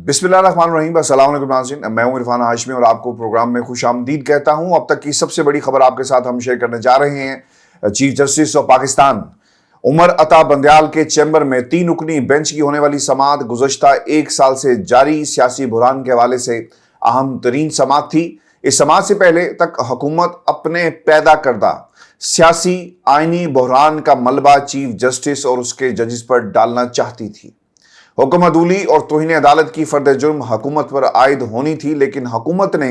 بسم اللہ الرحمن الرحیم۔ السلام علیکم ناظرین، میں ہوں عرفان ہاشمی اور آپ کو پروگرام میں خوش آمدید کہتا ہوں۔ اب تک کی سب سے بڑی خبر آپ کے ساتھ ہم شیئر کرنے جا رہے ہیں۔ Chief justice of Pakistan Umar Ata Bandial کے چیمبر میں 3 رکنی بینچ کی ہونے والی سماعت گزشتہ 1 سال سے جاری سیاسی بحران کے حوالے سے اہم ترین سماعت تھی۔ اس سماعت سے پہلے تک حکومت اپنے پیدا کردہ سیاسی آئینی بحران کا ملبہ چیف جسٹس اور اس کے ججز پر ڈالنا چاہتی تھی۔ حکم عدولی اور توہین عدالت کی فرد جرم حکومت پر عائد ہونی تھی، لیکن حکومت نے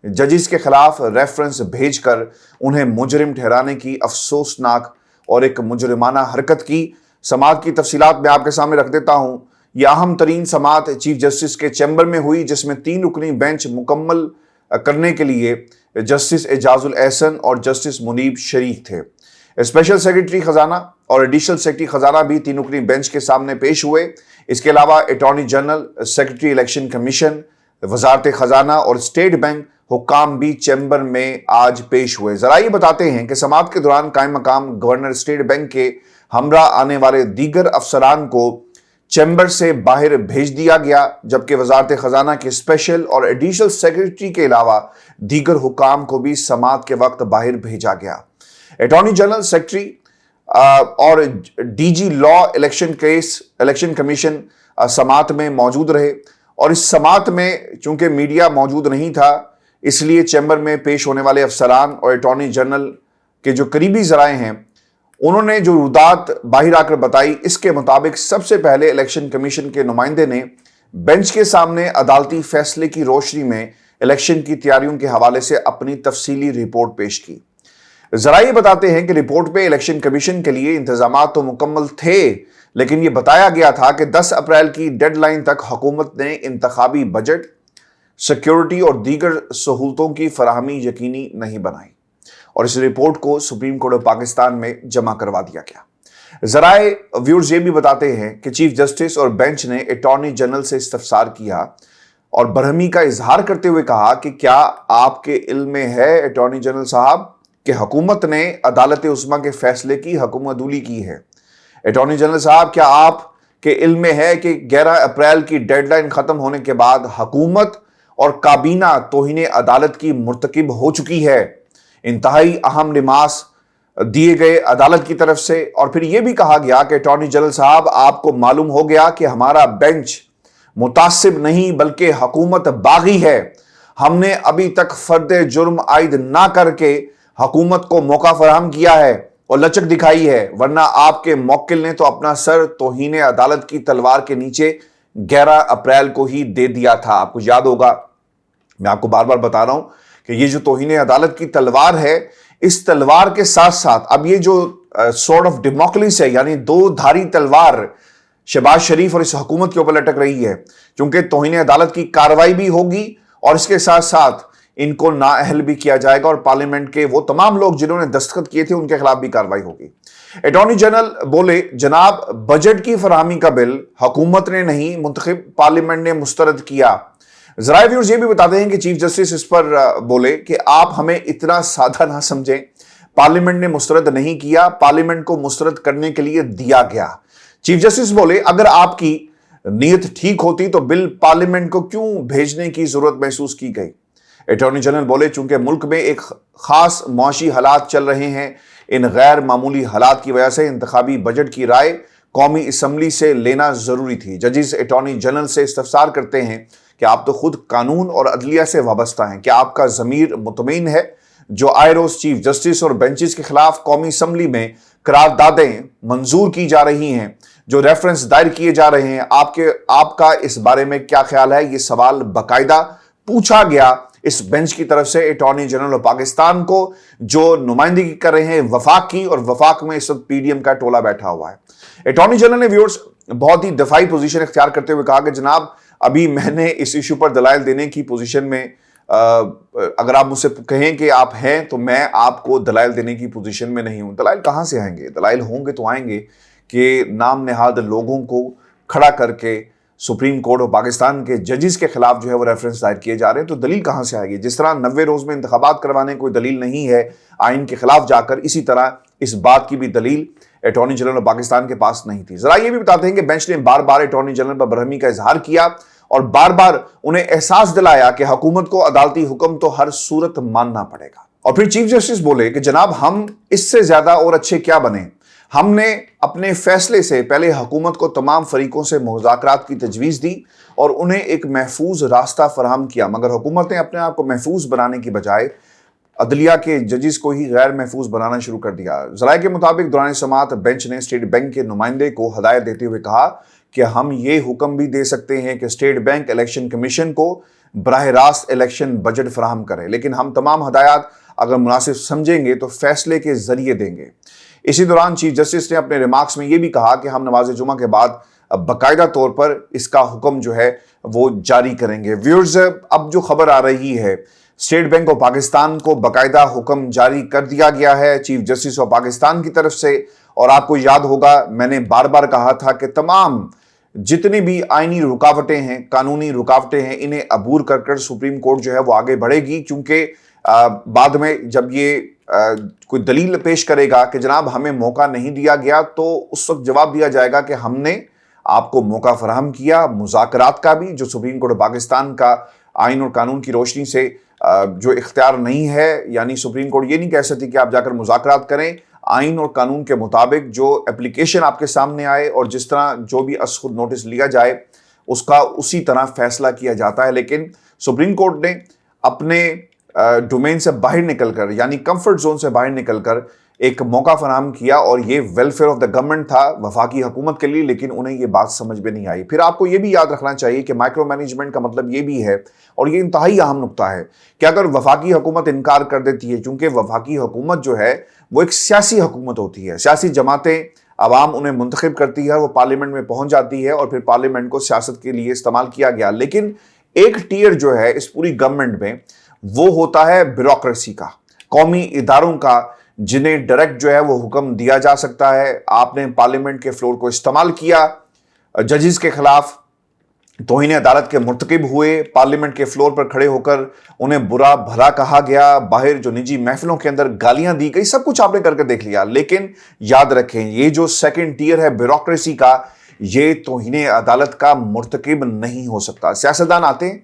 ججز کے خلاف ریفرنس بھیج کر انہیں مجرم ٹھہرانے کی افسوسناک اور ایک مجرمانہ حرکت کی۔ سماعت کی تفصیلات میں آپ کے سامنے رکھ دیتا ہوں۔ یہ اہم ترین سماعت چیف جسٹس کے چیمبر میں ہوئی، جس میں 3 رکنی بینچ مکمل کرنے کے لیے جسٹس اعجاز الاحسن اور جسٹس منیب شریک تھے۔ اسپیشل سیکرٹری خزانہ اور ایڈیشنل سیکرٹری خزانہ بھی 3 رکنی بینچ کے سامنے پیش ہوئے۔ اس کے علاوہ attorney general, secretary election commission, وزارت خزانہ اور اسٹیٹ بینک حکام بھی چیمبر میں آج پیش ہوئے۔ ذرا یہ بتاتے ہیں کہ سماعت کے دوران قائم مقام گورنر اسٹیٹ بینک کے ہمراہ آنے والے دیگر افسران کو چیمبر سے باہر بھیج دیا گیا، جبکہ وزارت خزانہ کے اسپیشل اور ایڈیشنل سیکرٹری کے علاوہ دیگر حکام کو بھی سماعت کے وقت باہر بھیجا گیا۔ اٹارنی جنرل، سیکرٹری اور ڈی جی لا الیکشن کمیشن سماعت میں موجود رہے، اور اس سماعت میں چونکہ میڈیا موجود نہیں تھا، اس لیے چیمبر میں پیش ہونے والے افسران اور اٹارنی جنرل کے جو قریبی ذرائع ہیں انہوں نے جو رودات باہر آ کر بتائی، اس کے مطابق سب سے پہلے الیکشن کمیشن کے نمائندے نے بینچ کے سامنے عدالتی فیصلے کی روشنی میں الیکشن کی تیاریوں کے حوالے سے اپنی تفصیلی رپورٹ پیش کی۔ ذرائع بتاتے ہیں کہ رپورٹ پہ الیکشن کمیشن کے لیے انتظامات تو مکمل تھے، لیکن یہ بتایا گیا تھا کہ 10 اپریل کی ڈیڈ لائن تک حکومت نے انتخابی بجٹ، سیکیورٹی اور دیگر سہولتوں کی فراہمی یقینی نہیں بنائی، اور اس رپورٹ کو سپریم کورٹ آف پاکستان میں جمع کروا دیا گیا۔ ذرائع ویورز یہ بھی بتاتے ہیں کہ چیف جسٹس اور بینچ نے اٹارنی جنرل سے استفسار کیا اور برہمی کا اظہار کرتے ہوئے کہا کہ کیا آپ کے علم میں ہے اٹارنی جنرل صاحب کہ حکومت نے عدالت عظمیٰ کے فیصلے کی حکم عدولی کی ہے؟ اٹارنی جنرل صاحب، کیا آپ کے علم میں ہے کہ 11 اپریل کی ڈیڈ لائن ختم ہونے کے بعد حکومت اور کابینہ توہین عدالت کی مرتکب ہو چکی ہے؟ انتہائی اہم نماز دیے گئے عدالت کی طرف سے، اور پھر یہ بھی کہا گیا کہ اٹارنی جنرل صاحب، آپ کو معلوم ہو گیا کہ ہمارا بینچ متعصب نہیں بلکہ حکومت باغی ہے۔ ہم نے ابھی تک فرد جرم عائد نہ کر کے حکومت کو موقع فراہم کیا ہے اور لچک دکھائی ہے، ورنہ آپ کے موکل نے تو اپنا سر توہین عدالت کی تلوار کے نیچے 11 اپریل کو ہی دے دیا تھا۔ آپ کو یاد ہوگا، میں آپ کو بار بار بتا رہا ہوں کہ یہ جو توہین عدالت کی تلوار ہے، اس تلوار کے ساتھ ساتھ اب یہ جو سورڈ آف ڈیموکریسی ہے، یعنی 2 دھاری تلوار شہباز شریف اور اس حکومت کے اوپر لٹک رہی ہے، چونکہ توہین عدالت کی کارروائی بھی ہوگی اور اس کے ساتھ ساتھ ان کو نااہل بھی کیا جائے گا، اور پارلیمنٹ کے وہ تمام لوگ جنہوں نے دستخط کیے تھے ان کے خلاف بھی کارروائی ہوگی۔ اٹارنی جنرل بولے، جناب، بجٹ کی فراہمی کا بل حکومت نے نہیں، منتخب پارلیمنٹ نے مسترد کیا۔ ذرائع ویورز یہ بھی بتاتے ہیں کہ چیف جسٹس اس پر بولے کہ آپ ہمیں اتنا سادہ نہ سمجھیں، پارلیمنٹ نے مسترد نہیں کیا، پارلیمنٹ کو مسترد کرنے کے لیے دیا گیا۔ چیف جسٹس بولے، اگر آپ کی نیت ٹھیک ہوتی تو بل پارلیمنٹ کو کیوں بھیجنے کی ضرورت محسوس کی گئی؟ اٹارنی جنرل بولے، چونکہ ملک میں ایک خاص معاشی حالات چل رہے ہیں، ان غیر معمولی حالات کی وجہ سے انتخابی بجٹ کی رائے قومی اسمبلی سے لینا ضروری تھی۔ ججز اٹارنی جنرل سے استفسار کرتے ہیں کہ آپ تو خود قانون اور عدلیہ سے وابستہ ہیں، کیا آپ کا ضمیر مطمئن ہے؟ جو آئے روز چیف جسٹس اور بینچز کے خلاف قومی اسمبلی میں قراردادیں منظور کی جا رہی ہیں، جو ریفرنس دائر کیے جا رہے ہیں، آپ کا اس بارے میں کیا خیال ہے؟ یہ سوال باقاعدہ پوچھا گیا اس بینچ کی طرف سے اٹارنی جنرل آف پاکستان کو، جو نمائندگی کر رہے ہیں وفاق کی، اور وفاق میں اس وقت پی ڈی ایم کا ٹولہ بیٹھا ہوا ہے۔ اٹارنی جنرل نے ویورز بہت ہی دفاعی پوزیشن اختیار کرتے ہوئے کہا کہ جناب، ابھی میں نے اس ایشو پر دلائل دینے کی پوزیشن میں، اگر آپ مجھ سے کہیں کہ آپ ہیں تو میں آپ کو دلائل دینے کی پوزیشن میں نہیں ہوں۔ دلائل کہاں سے آئیں گے؟ دلائل ہوں گے تو آئیں گے کہ نام نہاد لوگوں کو کھڑا کر کے سپریم کورٹ آف پاکستان کے ججز کے خلاف جو ہے وہ ریفرنس دائر کیے جا رہے ہیں، تو دلیل کہاں سے آئے گی؟ جس طرح 90 روز میں انتخابات کروانے کوئی دلیل نہیں ہے آئین کے خلاف جا کر، اسی طرح اس بات کی بھی دلیل اٹارنی جنرل آف پاکستان کے پاس نہیں تھی۔ ذرا یہ بھی بتاتے ہیں کہ بینچ نے بار بار اٹارنی جنرل پر برہمی کا اظہار کیا اور بار بار انہیں احساس دلایا کہ حکومت کو عدالتی حکم تو ہر صورت ماننا پڑے گا۔ اور پھر چیف جسٹس بولے کہ جناب ہم اس سے زیادہ اور اچھے کیا بنیں، ہم نے اپنے فیصلے سے پہلے حکومت کو تمام فریقوں سے مذاکرات کی تجویز دی اور انہیں ایک محفوظ راستہ فراہم کیا، مگر حکومت نے اپنے آپ کو محفوظ بنانے کی بجائے عدلیہ کے ججز کو ہی غیر محفوظ بنانا شروع کر دیا۔ ذرائع کے مطابق دوران سماعت بینچ نے اسٹیٹ بینک کے نمائندے کو ہدایت دیتے ہوئے کہا کہ ہم یہ حکم بھی دے سکتے ہیں کہ اسٹیٹ بینک الیکشن کمیشن کو براہ راست الیکشن بجٹ فراہم کرے، لیکن ہم تمام ہدایات اگر مناسب سمجھیں گے تو فیصلے کے ذریعے دیں گے۔ اسی دوران چیف جسٹس نے اپنے ریمارکس میں یہ بھی کہا کہ ہم نماز جمعہ کے بعد باقاعدہ طور پر اس کا حکم جو ہے وہ جاری کریں گے۔ ویورز، اب جو خبر آ رہی ہے، اسٹیٹ بینک آف پاکستان کو باقاعدہ حکم جاری کر دیا گیا ہے چیف جسٹس آف پاکستان کی طرف سے، اور آپ کو یاد ہوگا میں نے بار بار کہا تھا کہ تمام جتنی بھی آئینی رکاوٹیں ہیں، قانونی رکاوٹیں ہیں، انہیں عبور کر کر سپریم کورٹ جو ہے وہ آگے بڑھے گی، کیونکہ بعد میں جب یہ کوئی دلیل پیش کرے گا کہ جناب ہمیں موقع نہیں دیا گیا، تو اس وقت جواب دیا جائے گا کہ ہم نے آپ کو موقع فراہم کیا مذاکرات کا بھی، جو سپریم کورٹ پاکستان کا آئین اور قانون کی روشنی سے جو اختیار نہیں ہے، یعنی سپریم کورٹ یہ نہیں کہہ سکتی کہ آپ جا کر مذاکرات کریں، آئین اور قانون کے مطابق جو اپلیکیشن آپ کے سامنے آئے اور جس طرح جو بھی از خود نوٹس لیا جائے اس کا اسی طرح فیصلہ کیا جاتا ہے۔ لیکن سپریم کورٹ نے اپنے ڈومین سے باہر نکل کر، یعنی کمفرٹ زون سے باہر نکل کر ایک موقع فراہم کیا، اور یہ ویلفیئر آف دا گورنمنٹ تھا وفاقی حکومت کے لیے، لیکن انہیں یہ بات سمجھ میں نہیں آئی۔ پھر آپ کو یہ بھی یاد رکھنا چاہیے کہ مائکرو مینجمنٹ کا مطلب یہ بھی ہے، اور یہ انتہائی اہم نقطہ ہے، کہ اگر وفاقی حکومت انکار کر دیتی ہے، چونکہ وفاقی حکومت جو ہے وہ ایک سیاسی حکومت ہوتی ہے، سیاسی جماعتیں، عوام انہیں منتخب کرتی ہے، وہ پارلیمنٹ میں پہنچ جاتی ہے اور پھر پارلیمنٹ کو سیاست کے لیے استعمال کیا گیا۔ لیکن ایک ٹیئر جو ہے اس پوری گورنمنٹ میں وہ ہوتا ہے بیوروکریسی کا، قومی اداروں کا، جنہیں ڈائریکٹ جو ہے وہ حکم دیا جا سکتا ہے۔ آپ نے پارلیمنٹ کے فلور کو استعمال کیا، ججز کے خلاف توہین عدالت کے مرتکب ہوئے، پارلیمنٹ کے فلور پر کھڑے ہو کر انہیں برا بھلا کہا گیا، باہر جو نجی محفلوں کے اندر گالیاں دی گئی، سب کچھ آپ نے کر کے دیکھ لیا۔ لیکن یاد رکھیں، یہ جو سیکنڈ ٹیئر ہے بیوروکریسی کا، یہ توہین عدالت کا مرتکب نہیں ہو سکتا۔ سیاستدان آتے ہیں،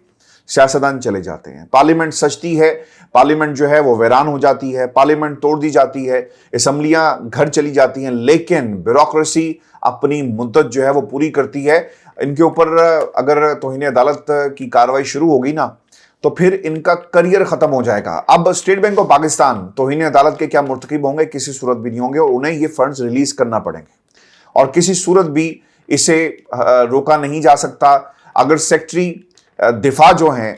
سیاستدان چلے جاتے ہیں، پارلیمنٹ سجتی ہے، پارلیمنٹ جو ہے وہ ویران ہو جاتی ہے، پارلیمنٹ توڑ دی جاتی ہے، اسمبلیاں گھر چلی جاتی ہیں، لیکن بیوروکریسی اپنی مدت جو ہے وہ پوری کرتی ہے۔ ان کے اوپر اگر توہین عدالت کی کارروائی شروع ہوگی نا، تو پھر ان کا کریئر ختم ہو جائے گا۔ اب اسٹیٹ بینک آف پاکستان توہین عدالت کے کیا مرتکب ہوں گے؟ کسی صورت بھی نہیں ہوں گے، اور انہیں یہ فنڈز ریلیز کرنا پڑیں گے، اور کسی صورت بھی اسے روکا نہیں جا سکتا۔ اگر سیکٹری دفاع جو ہیں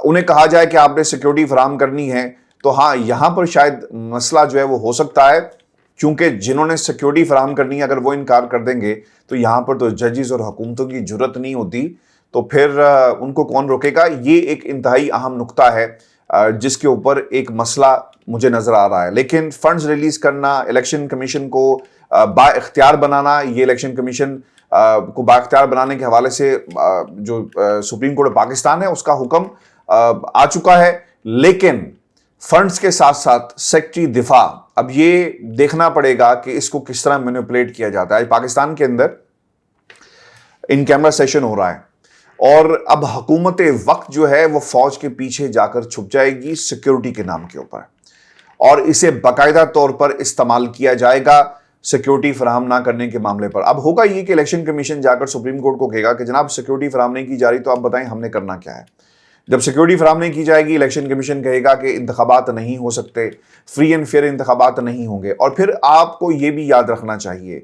انہیں کہا جائے کہ آپ نے سیکیورٹی فراہم کرنی ہے، تو ہاں یہاں پر شاید مسئلہ جو ہے وہ ہو سکتا ہے، کیونکہ جنہوں نے سیکیورٹی فراہم کرنی ہے اگر وہ انکار کر دیں گے تو یہاں پر تو ججز اور حکومتوں کی جرت نہیں ہوتی، تو پھر ان کو کون روکے گا؟ یہ ایک انتہائی اہم نقطہ ہے جس کے اوپر ایک مسئلہ مجھے نظر آ رہا ہے۔ لیکن فنڈز ریلیز کرنا، الیکشن کمیشن کو با اختیار بنانا، یہ الیکشن کمیشن کو با اختیار بنانے کے حوالے سے جو سپریم کورٹ پاکستان ہے اس کا حکم آ چکا ہے، لیکن فنڈز کے ساتھ ساتھ سیکٹری دفاع، اب یہ دیکھنا پڑے گا کہ اس کو کس طرح مینیپولیٹ کیا جاتا ہے۔ پاکستان کے اندر ان کیمرہ سیشن ہو رہا ہے، اور اب حکومت وقت جو ہے وہ فوج کے پیچھے جا کر چھپ جائے گی سیکیورٹی کے نام کے اوپر، اور اسے باقاعدہ طور پر استعمال کیا جائے گا سیکیورٹی فراہم نہ کرنے کے معاملے پر۔ اب ہوگا یہ کہ الیکشن کمیشن جا کر سپریم کورٹ کو کہے گا کہ جناب سیکیورٹی فراہم نہیں کی جا رہی، تو آپ بتائیں ہم نے کرنا کیا ہے۔ جب سیکیورٹی فراہم نہیں کی جائے گی، الیکشن کمیشن کہے گا کہ انتخابات نہیں ہو سکتے، فری اینڈ فیئر انتخابات نہیں ہوں گے۔ اور پھر آپ کو یہ بھی یاد رکھنا چاہیے،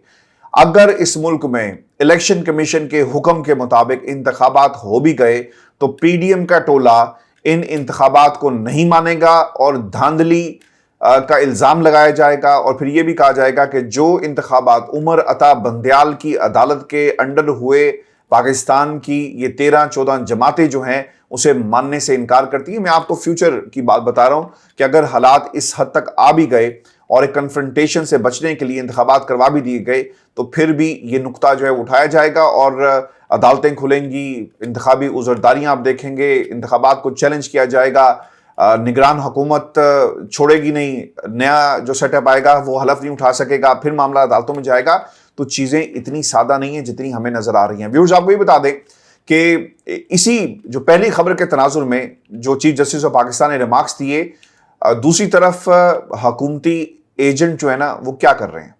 اگر اس ملک میں الیکشن کمیشن کے حکم کے مطابق انتخابات ہو بھی گئے تو پی ڈی ایم کا ٹولہ ان انتخابات کو نہیں مانے گا، اور دھاندلی کا الزام لگایا جائے گا، اور پھر یہ بھی کہا جائے گا کہ جو انتخابات عمر عطا بندیال کی عدالت کے انڈر ہوئے، پاکستان کی یہ 13-14 جماعتیں جو ہیں اسے ماننے سے انکار کرتی ہیں۔ میں آپ کو فیوچر کی بات بتا رہا ہوں کہ اگر حالات اس حد تک آ بھی گئے اور ایک کنفرنٹیشن سے بچنے کے لیے انتخابات کروا بھی دیے گئے، تو پھر بھی یہ نقطہ جو ہے اٹھایا جائے گا، اور عدالتیں کھلیں گی، انتخابی عذرداریاں آپ دیکھیں گے، انتخابات کو چیلنج کیا جائے گا، نگران حکومت چھوڑے گی نہیں، نیا جو سیٹ اپ آئے گا وہ حلف نہیں اٹھا سکے گا، پھر معاملہ عدالتوں میں جائے گا۔ تو چیزیں اتنی سادہ نہیں ہیں جتنی ہمیں نظر آ رہی ہیں۔ ویورز، آپ کو یہ بتا دیں کہ اسی جو پہلی خبر کے تناظر میں جو چیف جسٹس آف پاکستان نے ریمارکس دیے، دوسری طرف حکومتی ایجنٹ جو ہے نا وہ کیا کر رہے ہیں؟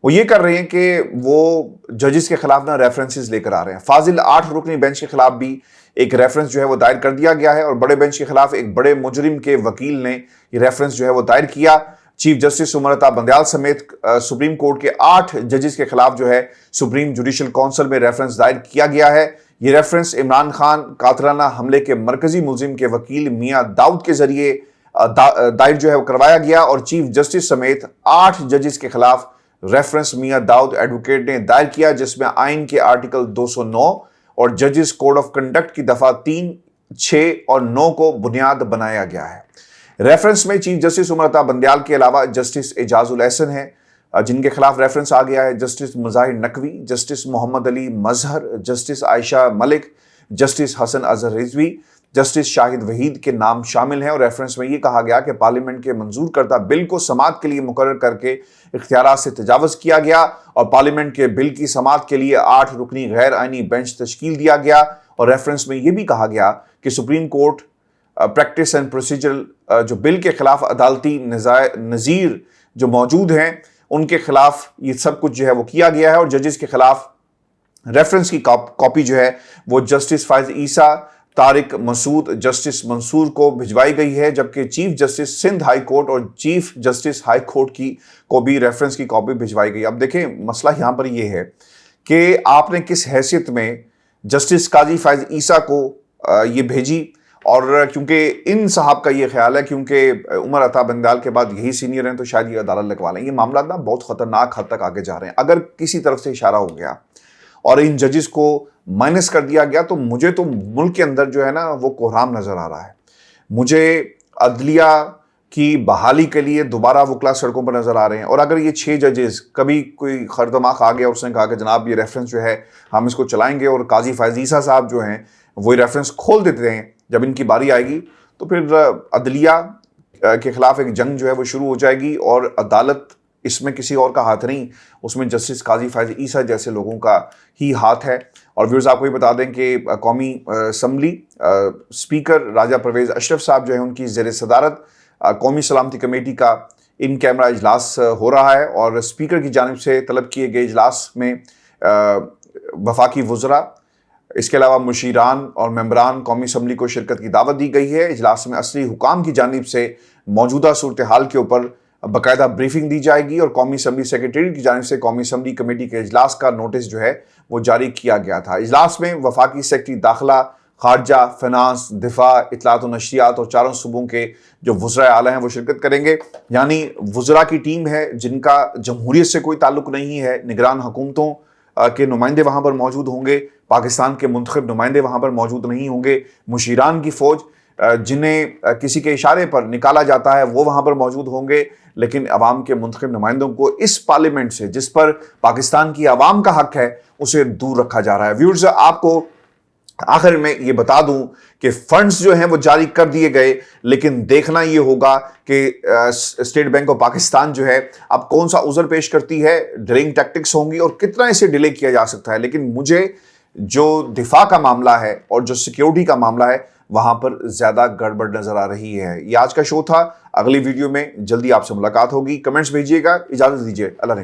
وہ یہ کر رہے ہیں کہ وہ ججز کے خلاف نا ریفرنسز لے کر آ رہے ہیں۔ فاضل 8 رکنی بینچ کے خلاف بھی ایک ریفرنس جو ہے وہ دائر کر دیا گیا ہے، اور بڑے بینچ کے خلاف ایک بڑے مجرم کے وکیل نے یہ ریفرنس جو ہے وہ دائر کیا۔ چیف جسٹس عمر عطا بندیال سمیت سپریم کورٹ کے 8 ججز کے خلاف جو ہے سپریم جوڈیشل کونسل میں ریفرنس دائر کیا گیا ہے۔ یہ ریفرنس عمران خان قاتلانہ حملے کے مرکزی ملزم کے وکیل میاں داؤد کے ذریعے دائر جو ہے وہ کروایا گیا، اور چیف جسٹس سمیت 8 ججز کے خلاف ریفرنس میاں داؤد ایڈوکیٹ نے دائر کیا، جس میں آئین کے آرٹیکل 209 اور ججز کوڈ آف کنڈکٹ کی دفعہ 3، 6 اور 9 کو بنیاد بنایا گیا ہے۔ ریفرنس میں چیف جسٹس عمر عطا بندیال کے علاوہ جسٹس اعجاز الاحسن ہیں جن کے خلاف ریفرنس آ گیا ہے، جسٹس مظاہر نقوی، جسٹس محمد علی مظہر، جسٹس عائشہ ملک، جسٹس حسن اظہر رضوی، جسٹس شاہد وحید کے نام شامل ہیں، اور ریفرنس میں یہ کہا گیا کہ پارلیمنٹ کے منظور کردہ بل کو سماعت کے لیے مقرر کر کے اختیارات سے تجاوز کیا گیا، اور پارلیمنٹ کے بل کی سماعت کے لیے 8 رکنی غیر آئینی بینچ تشکیل دیا گیا، اور ریفرنس میں یہ بھی کہا گیا کہ supreme court practice and procedure جو بل کے خلاف عدالتی نظیر جو موجود ہیں ان کے خلاف یہ سب کچھ جو ہے وہ کیا گیا ہے، اور ججز کے خلاف ریفرنس کی کاپی جو ہے وہ جسٹس فائز عیسیٰ، طارق مسعود، جسٹس منصور کو بھجوائی گئی ہے، جبکہ chief justice Sindh high court اور چیف جسٹس ہائی کورٹ کو بھی ریفرنس کی کاپی بھجوائی گئی۔ اب دیکھیں مسئلہ یہاں پر یہ ہے کہ آپ نے کس حیثیت میں جسٹس قاضی فائز عیسیٰ کو یہ بھیجی، اور کیونکہ ان صاحب کا یہ خیال ہے کیونکہ عمر عطا بندیال کے بعد یہی سینئر ہیں تو شاید یہ عدالت لگوا لیں۔ یہ معاملات نا بہت خطرناک حد تک آگے جا رہے ہیں۔ اگر کسی طرف سے اشارہ ہو گیا اور ان ججز کو مائنس کر دیا گیا تو مجھے تو ملک کے اندر جو ہے نا وہ کوہرام نظر آ رہا ہے۔ مجھے عدلیہ کی بحالی کے لیے دوبارہ وکلا سڑکوں پر نظر آ رہے ہیں، اور اگر یہ 6 ججز کبھی کوئی خردماغ آ گیا اور اس نے کہا کہ جناب یہ ریفرنس جو ہے ہم اس کو چلائیں گے، اور قاضی فائز عیسیٰ صاحب جو ہیں وہ ریفرنس کھول دیتے ہیں جب ان کی باری آئے گی، تو پھر عدلیہ کے خلاف ایک جنگ جو ہے وہ شروع ہو جائے گی، اور عدالت اس میں کسی اور کا ہاتھ نہیں، اس میں جسٹس قاضی فائز عیسیٰ جیسے لوگوں کا ہی ہاتھ ہے۔ اور ویورز آپ کو یہ بتا دیں کہ قومی اسمبلی اسپیکر راجہ پرویز اشرف صاحب جو ہیں ان کی زیر صدارت قومی سلامتی کمیٹی کا ان کیمرہ اجلاس ہو رہا ہے، اور اسپیکر کی جانب سے طلب کیے گئے اجلاس میں وفاقی وزراء، اس کے علاوہ مشیران اور ممبران قومی اسمبلی کو شرکت کی دعوت دی گئی ہے۔ اجلاس میں اصلی حکام کی جانب سے موجودہ صورتحال کے اوپر باقاعدہ بریفنگ دی جائے گی، اور قومی اسمبلی سیکریٹریٹ کی جانب سے قومی اسمبلی کمیٹی کے اجلاس کا نوٹس جو ہے وہ جاری کیا گیا تھا۔ اجلاس میں وفاقی سیکریٹری داخلہ، خارجہ، فنانس، دفاع، اطلاعات و نشریات اور چاروں صوبوں کے جو وزرائے اعلیٰ ہیں وہ شرکت کریں گے۔ یعنی وزراء کی ٹیم ہے جن کا جمہوریت سے کوئی تعلق نہیں ہے، نگران حکومتوں کے نمائندے وہاں پر موجود ہوں گے، پاکستان کے منتخب نمائندے وہاں پر موجود نہیں ہوں گے، مشیران کی فوج جنہیں کسی کے اشارے پر نکالا جاتا ہے وہ وہاں پر موجود ہوں گے، لیکن عوام کے منتخب نمائندوں کو اس پارلیمنٹ سے جس پر پاکستان کی عوام کا حق ہے اسے دور رکھا جا رہا ہے۔ ویورز آپ کو آخر میں یہ بتا دوں کہ فنڈز جو ہیں وہ جاری کر دیے گئے، لیکن دیکھنا یہ ہوگا کہ اسٹیٹ بینک آف پاکستان جو ہے اب کون سا عذر پیش کرتی ہے، ڈیلینگ ٹیکٹکس ہوں گی اور کتنا اسے ڈیلے کیا جا سکتا ہے۔ لیکن مجھے جو دفاع کا معاملہ ہے اور جو سیکیورٹی کا معاملہ ہے وہاں پر زیادہ گڑبڑ نظر آ رہی ہے۔ یہ آج کا شو تھا، اگلی ویڈیو میں جلدی آپ سے ملاقات ہوگی، کمنٹس بھیجیے گا، اجازت دیجیے، اللہ نے